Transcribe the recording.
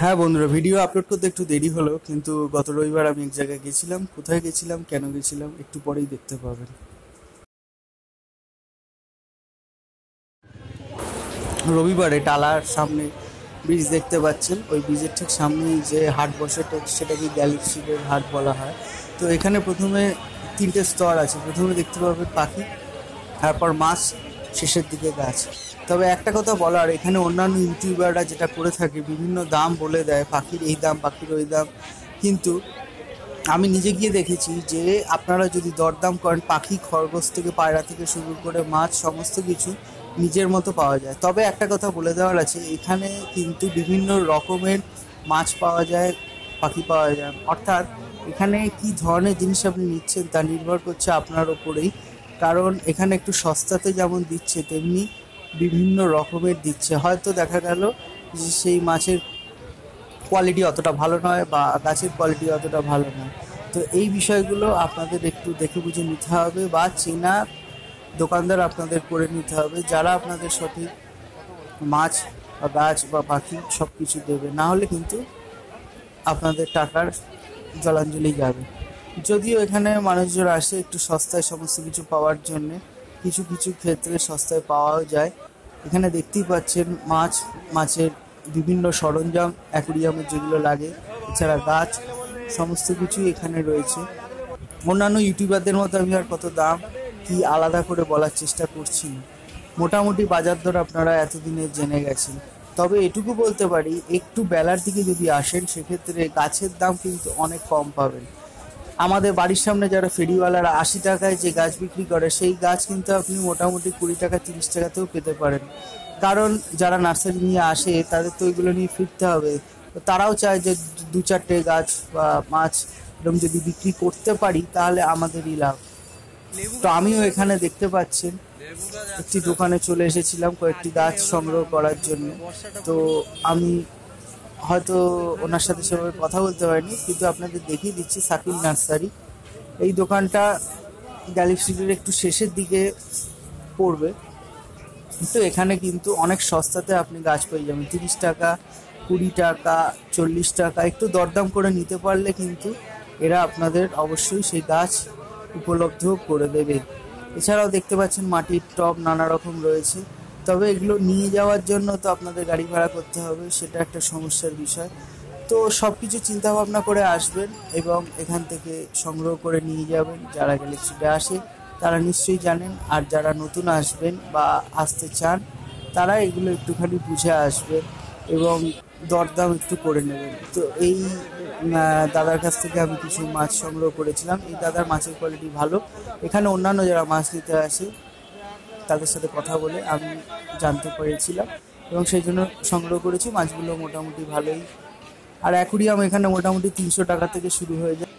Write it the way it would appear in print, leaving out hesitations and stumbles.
হ্যাঁ বন্ধুরা, video upload করতে একটু দেরি হলো, কিন্তু গত রবিবার আমি এক জায়গায় গেছিলাম। কোথায় গেছিলাম, কেন গেছিলাম, একটু পরেই দেখতে পাবেন। রবিবারে টালার সামনে ব্রিজ দেখতে পাচ্ছেন, ওই ব্রিজের ঠিক সামনেই যে হাট বসে, সেটাকে গ্যালাক্সিদের হাট বলা হয়। তো এখানে প্রথমে তিনটে স্তর আছে। প্রথমে দেখতে পাবেন পাখি, তারপর মাছ, শেষের দিকে গাছ। তবে একটা কথা বলার, এখানে অন্যান্য ইউটিউবাররা যেটা করে থাকে, বিভিন্ন দাম বলে দেয়, পাখির এই দাম, পাখির ওই দাম। কিন্তু আমি নিজে গিয়ে দেখেছি যে আপনারা যদি দরদাম করেন, পাখি, খরগোশ থেকে পায়রা থেকে শুরু করে মাছ, সমস্ত কিছু নিজের মতো পাওয়া যায়। তবে একটা কথা বলে দেওয়ার আছে, এখানে কিন্তু বিভিন্ন রকমের মাছ পাওয়া যায়, পাখি পাওয়া যায়। অর্থাৎ এখানে কি ধরনের জিনিস আপনি নিচ্ছেন তা নির্ভর করছে আপনার ওপরেই। কারণ এখানে একটু সস্তাতে যেমন দিচ্ছে, তেমনি বিভিন্ন রকমের দিচ্ছে। হয়তো দেখা গেল যে সেই মাছের কোয়ালিটি অতটা ভালো নয়, বা গাছের কোয়ালিটি অতটা ভালো নয়। তো এই বিষয়গুলো আপনাদের একটু দেখে বুঝে নিতে হবে, বা চেনা দোকানদার আপনাদের করে নিতে হবে, যারা আপনাদের সঠিক মাছ বা গাছ বা পাখি সব কিছু দেবে। না হলে কিন্তু আপনাদের টাকার জলাঞ্জলি যাবে। যদিও এখানে মানুষজন আসে একটু সস্তায় সমস্ত কিছু পাওয়ার জন্যে, কিছু কিছু ক্ষেত্রে সস্তায় পাওয়াও যায়। এখানে দেখতেই পাচ্ছেন মাছ, মাছের বিভিন্ন সরঞ্জাম, অ্যাকুরিয়ামের যেগুলো লাগে, এছাড়া গাছ, সমস্ত কিছুই এখানে রয়েছে। অন্যান্য ইউটিউবারদের মতো আমি আর কত দাম কি আলাদা করে বলার চেষ্টা করছি না। মোটামুটি বাজার দর আপনারা এতদিনে জেনে গেছেন। তবে এটুকু বলতে পারি, একটু বেলার দিকে যদি আসেন, সেক্ষেত্রে গাছের দাম কিন্তু অনেক কম পাবেন। আমাদের বাড়ির সামনে যারা ফেরিওয়ালারা 80 টাকায় যে গাছ বিক্রি করে, সেই গাছ কিন্তু আপনি মোটামুটি 20 টাকা 30 টাকাতেও পেতে পারেন। কারণ যারা নার্সারি নিয়ে আসে, তাদের তো ওইগুলো নিয়ে ফিরতে হবে। তো তারাও চায় যে দু চারটে গাছ বা মাছ এরকম যদি বিক্রি করতে পারি, তাহলে আমাদেরই লাভ। তো আমিও এখানে দেখতে পাচ্ছেন একটি দোকানে চলে এসেছিলাম কয়েকটি গাছ সংগ্রহ করার জন্য। তো আমি হয়তো ওনার সাথে সেভাবে কথা বলতে পারিনি, কিন্তু আপনাদের দেখিয়ে দিচ্ছি শাকিল নার্সারি। এই দোকানটা গ্যালাক্সির একটু শেষের দিকে পড়বে। তো এখানে কিন্তু অনেক সস্তাতে আপনি গাছ পেয়ে যাবেন, 30 টাকা, 20 টাকা, 40 টাকা। একটু দরদাম করে নিতে পারলে কিন্তু এরা আপনাদের অবশ্যই সেই গাছ উপলব্ধ করে দেবে। এছাড়াও দেখতে পাচ্ছেন মাটির টব নানা রকম রয়েছে। তবে এগুলো নিয়ে যাওয়ার জন্য তো আপনাদের গাড়ি ভাড়া করতে হবে, সেটা একটা সমস্যার বিষয়। তো সব কিছু চিন্তাভাবনা করে আসবেন এবং এখান থেকে সংগ্রহ করে নিয়ে যাবেন। যারা গ্যালাক্সিতে আসে তারা নিশ্চয়ই জানেন, আর যারা নতুন আসবেন বা আসতে চান, তারা এগুলো একটুখানি বুঝে আসবেন এবং দরদাম একটু করে নেবেন। তো এই দাদার কাছ থেকে আমি কিছু মাছ সংগ্রহ করেছিলাম। এই দাদার মাছের কোয়ালিটি ভালো। এখানে অন্যান্য যারা মাছ নিতে আসে, তাদের সাথে কথা বলে আমি জানতে পেরেছিলাম এবং সেই জন্য সংগ্রহ করেছি। মাছগুলো মোটামুটি ভালোই। আর অ্যাকুরিয়াম এখানে মোটামুটি 300 টাকা থেকে শুরু হয়ে যায়।